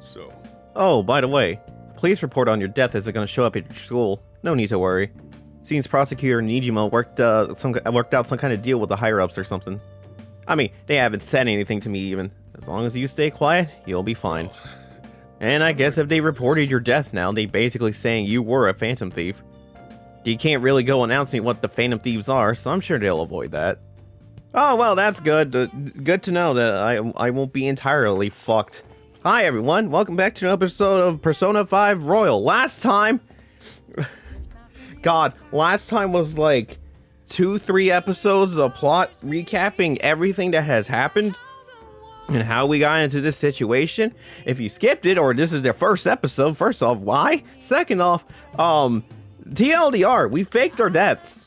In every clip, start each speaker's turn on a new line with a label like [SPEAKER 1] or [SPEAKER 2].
[SPEAKER 1] So.
[SPEAKER 2] Oh, by the way, the police report on your death isn't going to show up at your school. No need to worry. Seems prosecutor Nijima worked out some kind of deal with the higher-ups or something. I mean, they haven't said anything to me even. As long as you stay quiet, you'll be fine. And I guess if they reported your death now, they basically saying you were a Phantom Thief. You can't really go announcing what the Phantom Thieves are, so I'm sure they'll avoid that. Oh, well, that's good. Good to know that I won't be entirely fucked. Hi, everyone. Welcome back to another episode of Persona 5 Royal. Last time... God, last time was like 2-3 episodes of plot recapping everything that has happened and how we got into this situation. If you skipped it, or this is their first episode, first off, why? Second off, TLDR, we faked our deaths.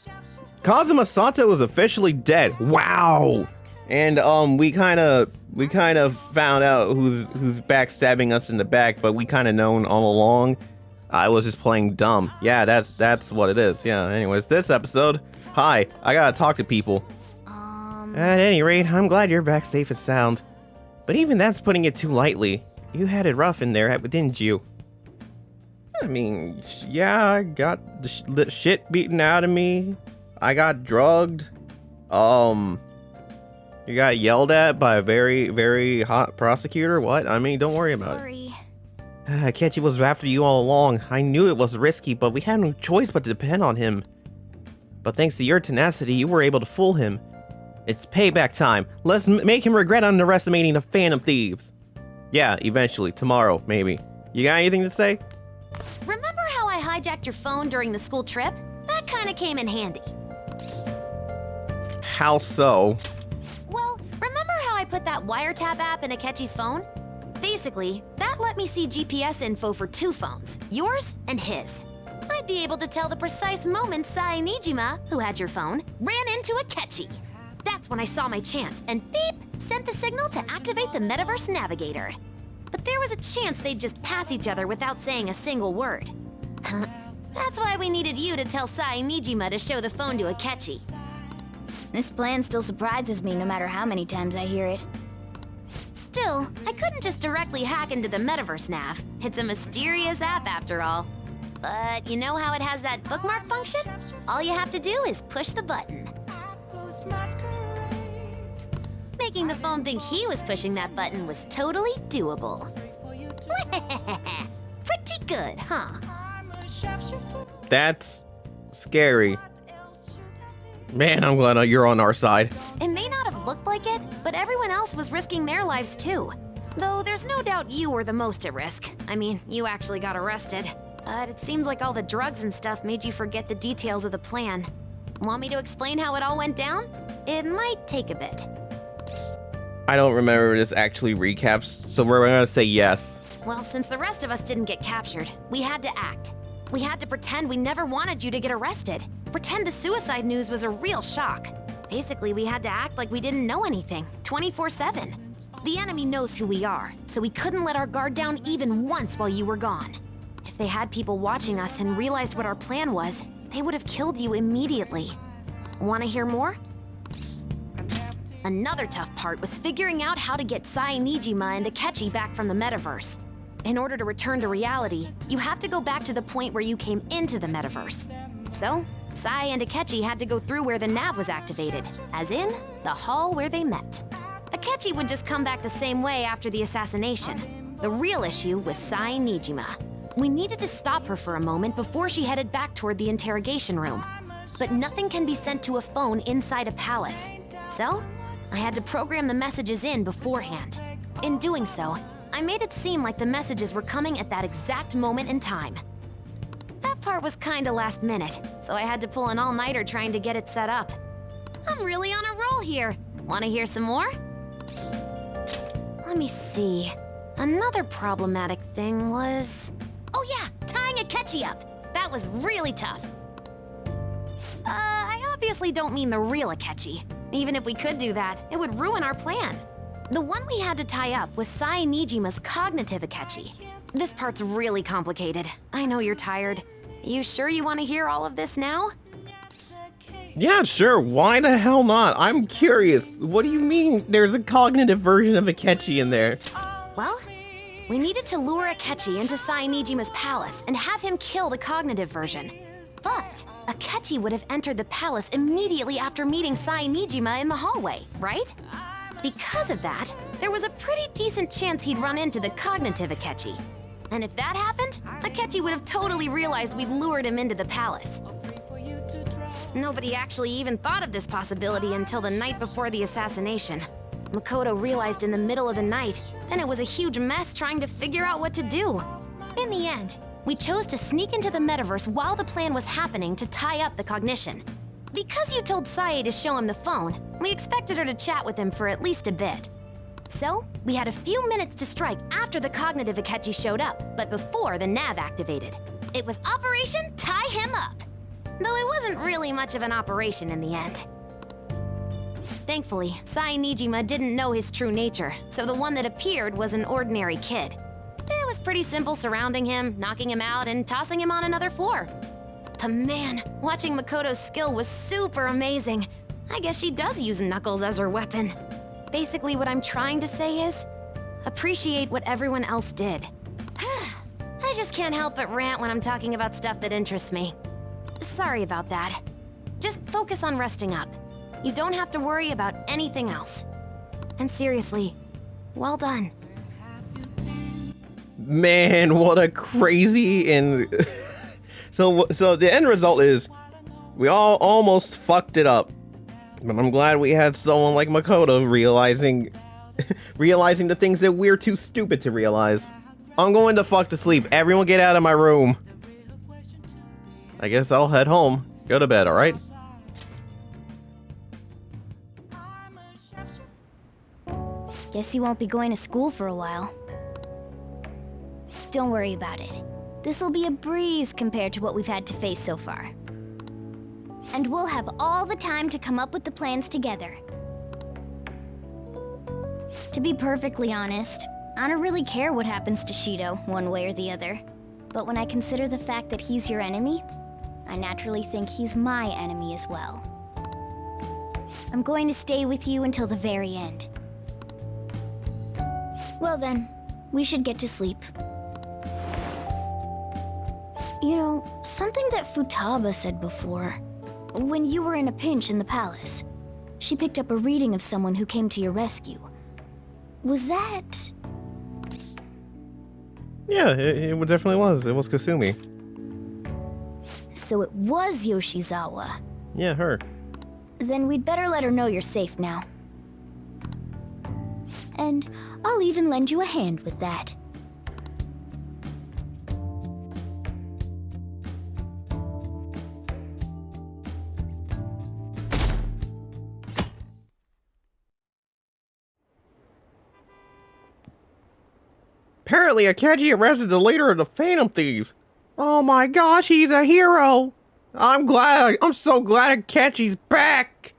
[SPEAKER 2] Kazuma Sato was officially dead. Wow. And we kind of found out who's backstabbing us in the back, but we kind of known all along. I was just playing dumb. Yeah, that's what it is. Yeah, anyways, this episode, hi, I gotta talk to people. At any rate, I'm glad you're back safe and sound. But even that's putting it too lightly. You had it rough in there, didn't you? I mean, yeah, I got the shit beaten out of me. I got drugged. You got yelled at by a very, very hot prosecutor? What? I mean, don't worry about it. Kenji was after you all along. I knew it was risky, but we had no choice but to depend on him. But thanks to your tenacity, you were able to fool him. It's payback time. Let's make him regret underestimating the Phantom Thieves. Yeah, eventually. Tomorrow, maybe. You got anything to say?
[SPEAKER 3] Remember how I hijacked your phone during the school trip? That kind of came in handy.
[SPEAKER 2] How so?
[SPEAKER 3] Well, remember how I put that wiretap app in Akechi's phone? Basically, that let me see GPS info for 2 phones, yours and his. I'd be able to tell the precise moment Sai Nijima, who had your phone, ran into Akechi. That's when I saw my chance, and beep, sent the signal to activate the Metaverse Navigator. But there was a chance they'd just pass each other without saying a single word. That's why we needed you to tell Sai Nijima to show the phone to Akechi.
[SPEAKER 4] This plan still surprises me no matter how many times I hear it.
[SPEAKER 3] Still, I couldn't just directly hack into the Metaverse Nav. It's a mysterious app after all. But you know how it has that bookmark function? All you have to do is push the button. Making the phone think he was pushing that button was totally doable. Pretty good, huh?
[SPEAKER 2] That's scary. Man, I'm glad you're on our side.
[SPEAKER 3] It may not have looked like it, but everyone else was risking their lives too. Though there's no doubt you were the most at risk. I mean, you actually got arrested. But it seems like all the drugs and stuff made you forget the details of the plan. Want me to explain how it all went down? It might take a bit.
[SPEAKER 2] I don't remember this actually recaps, so we're gonna say yes.
[SPEAKER 3] Well, since the rest of us didn't get captured, we had to act. We had to pretend we never wanted you to get arrested. Pretend the suicide news was a real shock. Basically, we had to act like we didn't know anything, 24/7. The enemy knows who we are, so we couldn't let our guard down even once while you were gone. If they had people watching us and realized what our plan was, they would have killed you immediately. Want to hear more? Another tough part was figuring out how to get Sai Nijima and Akechi back from the metaverse. In order to return to reality, you have to go back to the point where you came into the metaverse. So, Sai and Akechi had to go through where the nav was activated, as in, the hall where they met. Akechi would just come back the same way after the assassination. The real issue was Sai Nijima. We needed to stop her for a moment before she headed back toward the interrogation room. But nothing can be sent to a phone inside a palace. So, I had to program the messages in beforehand. In doing so, I made it seem like the messages were coming at that exact moment in time. That part was kinda last minute, so I had to pull an all-nighter trying to get it set up. I'm really on a roll here. Wanna hear some more? Let me see. Another problematic thing was... Oh yeah, tying Akechi up. That was really tough. I obviously don't mean the real Akechi. Even if we could do that, it would ruin our plan. The one we had to tie up was Sai Nijima's cognitive Akechi. This part's really complicated. I know you're tired. You sure you want to hear all of this now?
[SPEAKER 2] Yeah, sure. Why the hell not? I'm curious. What do you mean there's a cognitive version of Akechi in there?
[SPEAKER 3] Well, We needed to lure Akechi into Sai Nijima's palace and have him kill the cognitive version. But Akechi would have entered the palace immediately after meeting Sai Nijima in the hallway, right? Because of that, there was a pretty decent chance he'd run into the cognitive Akechi. And if that happened, Akechi would have totally realized we'd lured him into the palace. Nobody actually even thought of this possibility until the night before the assassination. Makoto realized in the middle of the night, then it was a huge mess trying to figure out what to do. In the end, we chose to sneak into the metaverse while the plan was happening to tie up the cognition. Because you told Sae to show him the phone, we expected her to chat with him for at least a bit. So, we had a few minutes to strike after the cognitive Akechi showed up, but before the nav activated. It was Operation Tie Him Up! Though it wasn't really much of an operation in the end. Thankfully, Sai Nijima didn't know his true nature, so the one that appeared was an ordinary kid. It was pretty simple surrounding him, knocking him out, and tossing him on another floor. But man, watching Makoto's skill was super amazing. I guess she does use Knuckles as her weapon. Basically, what I'm trying to say is, appreciate what everyone else did. I just can't help but rant when I'm talking about stuff that interests me. Sorry about that. Just focus on resting up. You don't have to worry about anything else. And seriously, well done.
[SPEAKER 2] Man, what a crazy and so the end result is we all almost fucked it up. But I'm glad we had someone like Makoto realizing the things that we're too stupid to realize. I'm going to fuck to sleep. Everyone get out of my room. I guess I'll head home. Go to bed, alright?
[SPEAKER 4] Guess you won't be going to school for a while. Don't worry about it. This'll be a breeze compared to what we've had to face so far. And we'll have all the time to come up with the plans together. To be perfectly honest, I don't really care what happens to Shido, one way or the other. But when I consider the fact that he's your enemy, I naturally think he's my enemy as well. I'm going to stay with you until the very end. Well then, we should get to sleep. You know, something that Futaba said before. When you were in a pinch in the palace, she picked up a reading of someone who came to your rescue. Was that...
[SPEAKER 2] Yeah, it definitely was. It was Kasumi.
[SPEAKER 4] So it was Yoshizawa.
[SPEAKER 2] Yeah, her.
[SPEAKER 4] Then we'd better let her know you're safe now. And I'll even lend you a hand with that.
[SPEAKER 2] Apparently, Akechi arrested the leader of the Phantom Thieves. Oh my gosh, he's a hero! I'm so glad Akechi's back!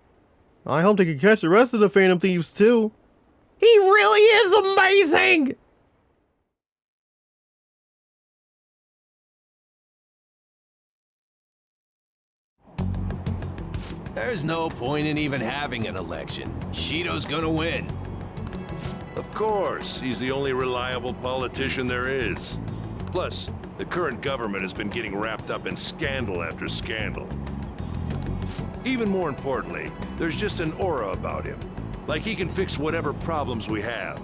[SPEAKER 2] I hope they can catch the rest of the Phantom Thieves too. He really is amazing!
[SPEAKER 1] There's no point in even having an election. Shido's gonna win.
[SPEAKER 5] Of course, he's the only reliable politician there is. Plus, the current government has been getting wrapped up in scandal after scandal. Even more importantly, there's just an aura about him. Like he can fix whatever problems we have.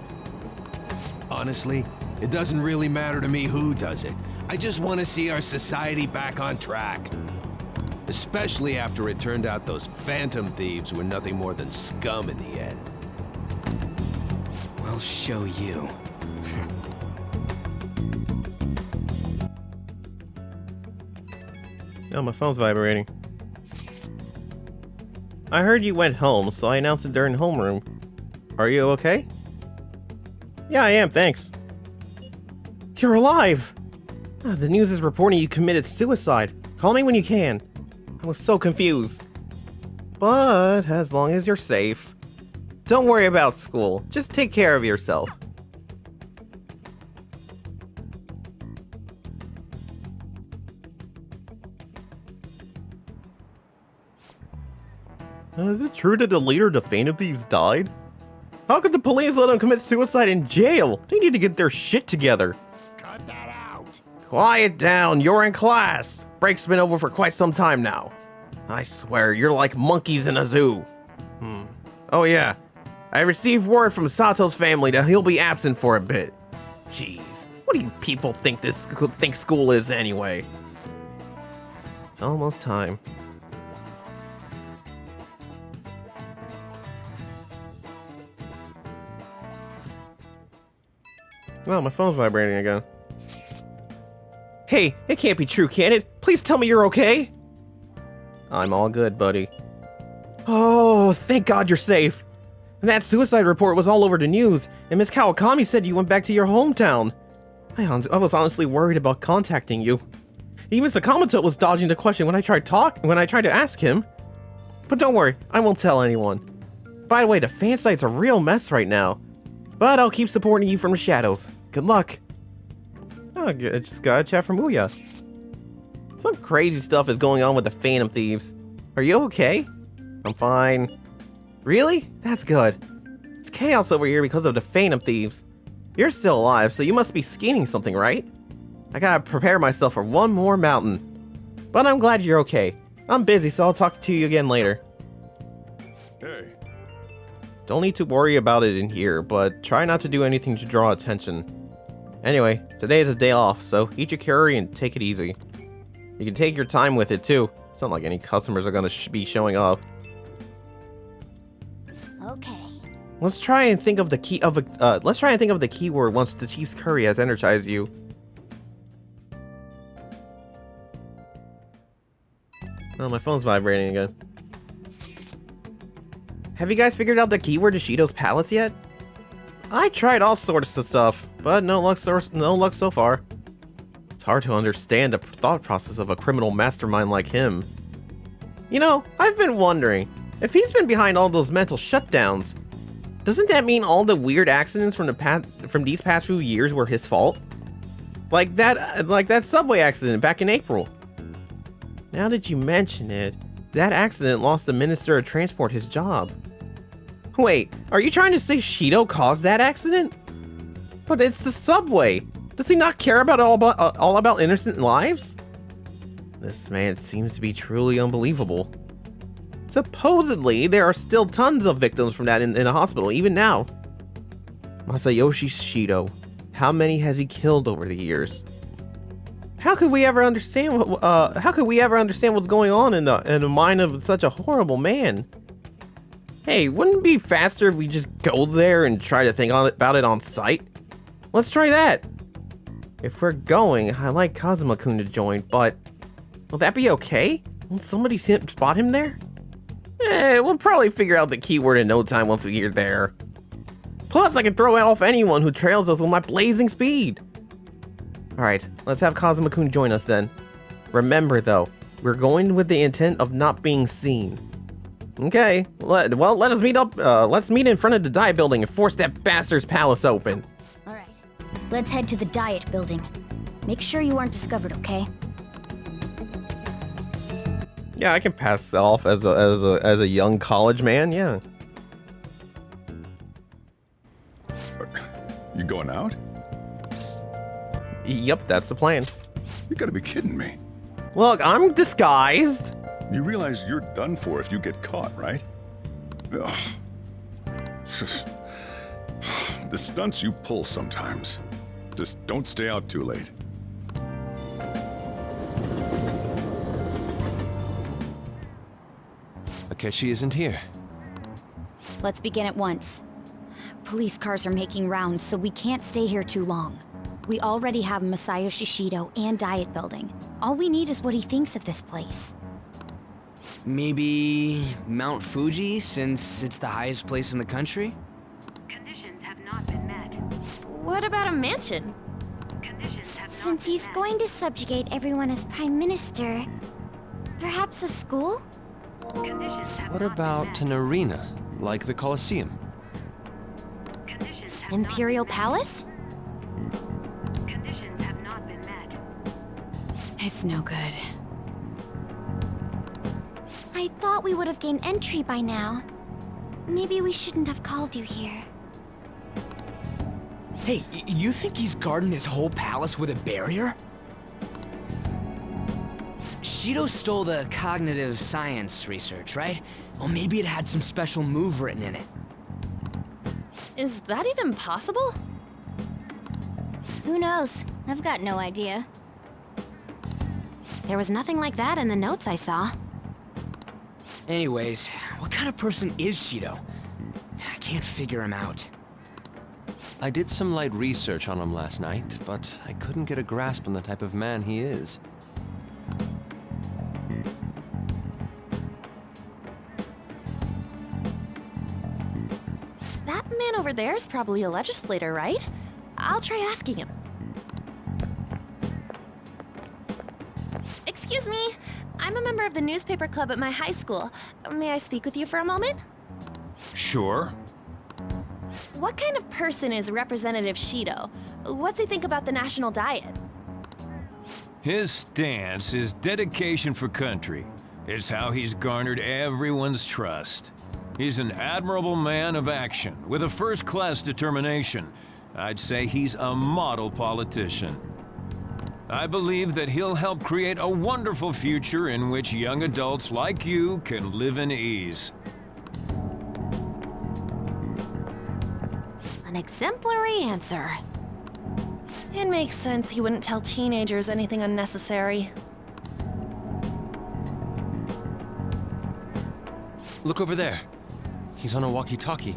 [SPEAKER 1] Honestly, it doesn't really matter to me who does it. I just want to see our society back on track. Especially after it turned out those Phantom Thieves were nothing more than scum in the end.
[SPEAKER 6] We'll show you.
[SPEAKER 2] Oh, my phone's vibrating. I heard you went home, so I announced it during homeroom. Are you okay? Yeah, I am, thanks. You're alive! The news is reporting you committed suicide. Call me when you can. I was so confused. But as long as you're safe. Don't worry about school. Just take care of yourself. Is it true that the leader of the Phantom Thieves died? How could the police let him commit suicide in jail? They need to get their shit together.
[SPEAKER 1] Cut that out.
[SPEAKER 2] Quiet down, you're in class. Break's been over for quite some time now. I swear, you're like monkeys in a zoo. Oh yeah, I received word from Sato's family that he'll be absent for a bit. Jeez, what do you people think school is anyway? It's almost time. Oh, my phone's vibrating again. Hey, it can't be true, can it? Please tell me you're okay. I'm all good, buddy. Oh, thank God you're safe. That suicide report was all over the news, and Miss Kawakami said you went back to your hometown. I was honestly worried about contacting you. Even Sakamoto was dodging the question when I tried to ask him. But don't worry, I won't tell anyone. By the way, the fan site's a real mess right now. But I'll keep supporting you from the shadows. Good luck. Oh, I just got a chat from Ouya. Some crazy stuff is going on with the Phantom Thieves. Are you okay? I'm fine. Really? That's good. It's chaos over here because of the Phantom Thieves. You're still alive, so you must be scheming something, right? I gotta prepare myself for one more mountain. But I'm glad you're okay. I'm busy, so I'll talk to you again later.
[SPEAKER 5] Hey.
[SPEAKER 2] Don't need to worry about it in here, but try not to do anything to draw attention. Anyway, today is a day off, so eat your curry and take it easy. You can take your time with it too. It's not like any customers are gonna be showing up.
[SPEAKER 4] Okay.
[SPEAKER 2] Let's try and think of the keyword once the chief's curry has energized you. Oh, my phone's vibrating again. Have you guys figured out the keyword to Shido's palace yet? I tried all sorts of stuff, but no luck so far. It's hard to understand the thought process of a criminal mastermind like him. You know, I've been wondering, if he's been behind all those mental shutdowns, doesn't that mean all the weird accidents from these past few years were his fault? Like that subway accident back in April. Now that you mention it, that accident lost the Minister of Transport his job. Wait, are you trying to say Shido caused that accident? But it's the subway. Does he not care about all about innocent lives? This man seems to be truly unbelievable. Supposedly, there are still tons of victims from that in a hospital, even now. Masayoshi Shido. How many has he killed over the years? How could we ever understand what's going on in the mind of such a horrible man? Hey, wouldn't it be faster if we just go there and try to think about it on site? Let's try that. If we're going, I'd like Kazuma-kun to join, but will that be okay? Won't somebody spot him there? We'll probably figure out the keyword in no time once we get there. Plus, I can throw off anyone who trails us with my blazing speed. Alright, let's have Kazuma-kun join us then. Remember though, we're going with the intent of not being seen. Okay, let us meet up, let's meet in front of the diet building and force that bastard's palace open.
[SPEAKER 4] Alright. Let's head to the diet building. Make sure you aren't discovered, okay?
[SPEAKER 2] Yeah, I can pass off as a young college man, yeah.
[SPEAKER 6] You going out?
[SPEAKER 2] Yep, that's the plan.
[SPEAKER 6] You gotta be kidding me.
[SPEAKER 2] Look, I'm disguised.
[SPEAKER 6] You realize you're done for if you get caught, right? Ugh. The stunts you pull sometimes. Just don't stay out too late.
[SPEAKER 1] Akechi isn't here.
[SPEAKER 3] Let's begin at once. Police cars are making rounds, so we can't stay here too long. We already have Masayoshi Shido and Diet Building. All we need is what he thinks of this place.
[SPEAKER 7] Maybe Mount Fuji, since it's the highest place in the country?
[SPEAKER 8] Conditions have not been met.
[SPEAKER 3] What about a mansion?
[SPEAKER 8] Conditions have
[SPEAKER 4] Since he's going to subjugate everyone as Prime Minister, perhaps a school?
[SPEAKER 8] Conditions have
[SPEAKER 1] What
[SPEAKER 8] not
[SPEAKER 1] about
[SPEAKER 8] been
[SPEAKER 1] an arena, like the Colosseum?
[SPEAKER 8] met. Conditions have
[SPEAKER 3] Imperial
[SPEAKER 8] not been
[SPEAKER 3] Palace?
[SPEAKER 8] met. Conditions have not been met.
[SPEAKER 3] It's no good.
[SPEAKER 4] I thought we would have gained entry by now. Maybe we shouldn't have called you here.
[SPEAKER 7] Hey, you think he's guarding his whole palace with a barrier? Shido stole the cognitive science research, right? Well, maybe it had some special move written in it.
[SPEAKER 3] Is that even possible?
[SPEAKER 4] Who knows? I've got no idea.
[SPEAKER 3] There was nothing like that in the notes I saw.
[SPEAKER 7] Anyways, what kind of person is Shido? I can't figure him out.
[SPEAKER 9] I did some light research on him last night, but I couldn't get a grasp on the type of man he is.
[SPEAKER 3] That man over there is probably a legislator, right? I'll try asking him. Excuse me, I'm a member of the newspaper club at my high school. May I speak with you for a moment?
[SPEAKER 10] Sure.
[SPEAKER 3] What kind of person is Representative Shido? What's he think about the national diet?
[SPEAKER 10] His stance is dedication for country. It's how he's garnered everyone's trust. He's an admirable man of action, with a first-class determination. I'd say he's a model politician. I believe that he'll help create a wonderful future in which young adults like you can live in ease.
[SPEAKER 3] An exemplary answer. It makes sense he wouldn't tell teenagers anything unnecessary.
[SPEAKER 9] Look over there. He's on a walkie-talkie.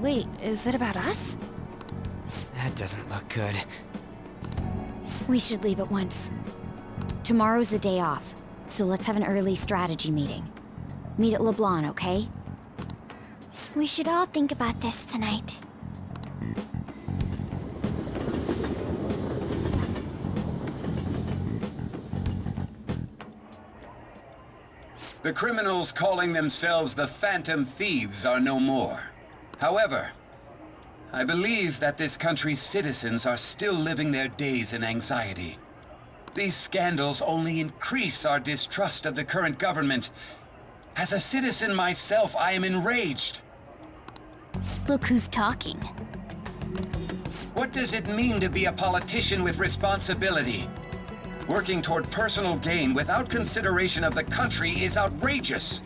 [SPEAKER 3] Wait, is it about us?
[SPEAKER 7] That doesn't look good.
[SPEAKER 11] We should leave at once. Tomorrow's the day off, so let's have an early strategy meeting. Meet at LeBlanc, okay?
[SPEAKER 4] We should all think about this tonight.
[SPEAKER 12] The criminals calling themselves the Phantom Thieves are no more. However, I believe that this country's citizens are still living their days in anxiety. These scandals only increase our distrust of the current government. As a citizen myself, I am enraged.
[SPEAKER 4] Look who's talking.
[SPEAKER 12] What does it mean to be a politician with responsibility? Working toward personal gain without consideration of the country is outrageous.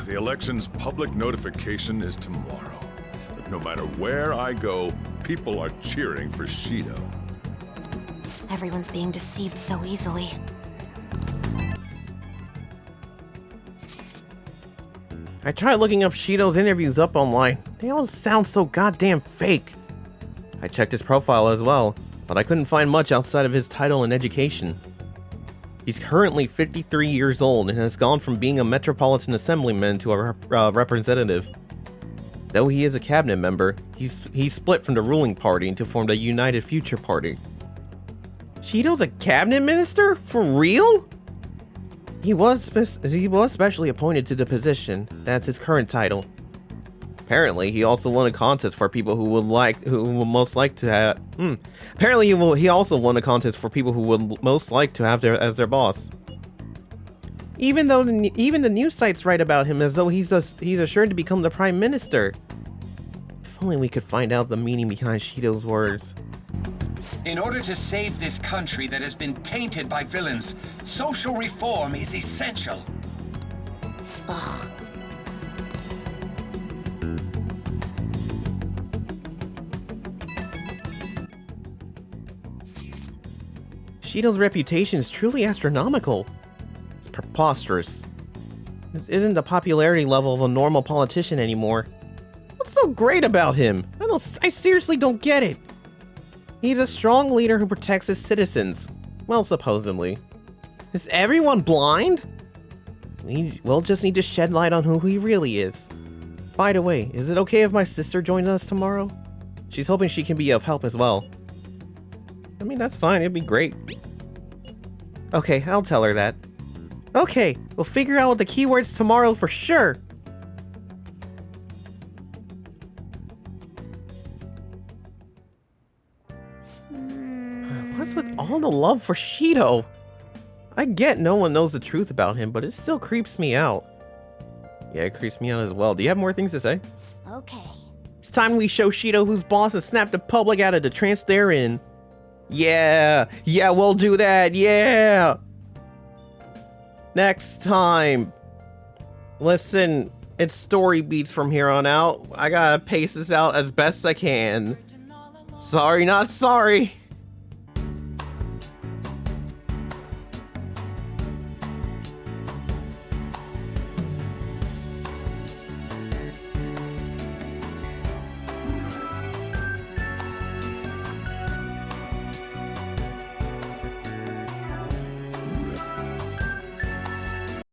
[SPEAKER 6] The election's public notification is tomorrow. But no matter where I go, people are cheering for Shido.
[SPEAKER 3] Everyone's being deceived so easily.
[SPEAKER 2] I tried looking up Shido's interviews up online. They all sound so goddamn fake. I checked his profile as well, but I couldn't find much outside of his title and education. He's currently 53 years old and has gone from being a Metropolitan Assemblyman to a representative. Though he is a cabinet member, he's split from the ruling party to form the United Future Party. Shido's a cabinet minister? For real? He was specially appointed to the position. That's his current title. Apparently, he also won a contest for people who would most like to have. Apparently, he also won a contest for people who would most like to have as their boss. Even the news sites write about him as though he's assured to become the prime minister. If only we could find out the meaning behind Shido's words.
[SPEAKER 12] In order to save this country that has been tainted by villains, social reform is essential.
[SPEAKER 3] Ugh.
[SPEAKER 2] Shido's reputation is truly astronomical. It's preposterous. This isn't the popularity level of a normal politician anymore. What's so great about him? I seriously don't get it. He's a strong leader who protects his citizens. Well, supposedly. Is everyone blind? We'll just need to shed light on who he really is. By the way, is it okay if my sister joins us tomorrow? She's hoping she can be of help as well. I mean, that's fine, it'd be great. Okay, I'll tell her that. Okay, we'll figure out the keywords tomorrow for sure. What's with all the love for Shido? I get no one knows the truth about him, but it still creeps me out. Yeah, it creeps me out as well. Do you have more things to say?
[SPEAKER 4] Okay.
[SPEAKER 2] It's time we show Shido who's boss and snap the public out of the trance they're in. Yeah, we'll do that, yeah! Next time. Listen, it's story beats from here on out. I gotta pace this out as best I can. Sorry, not sorry.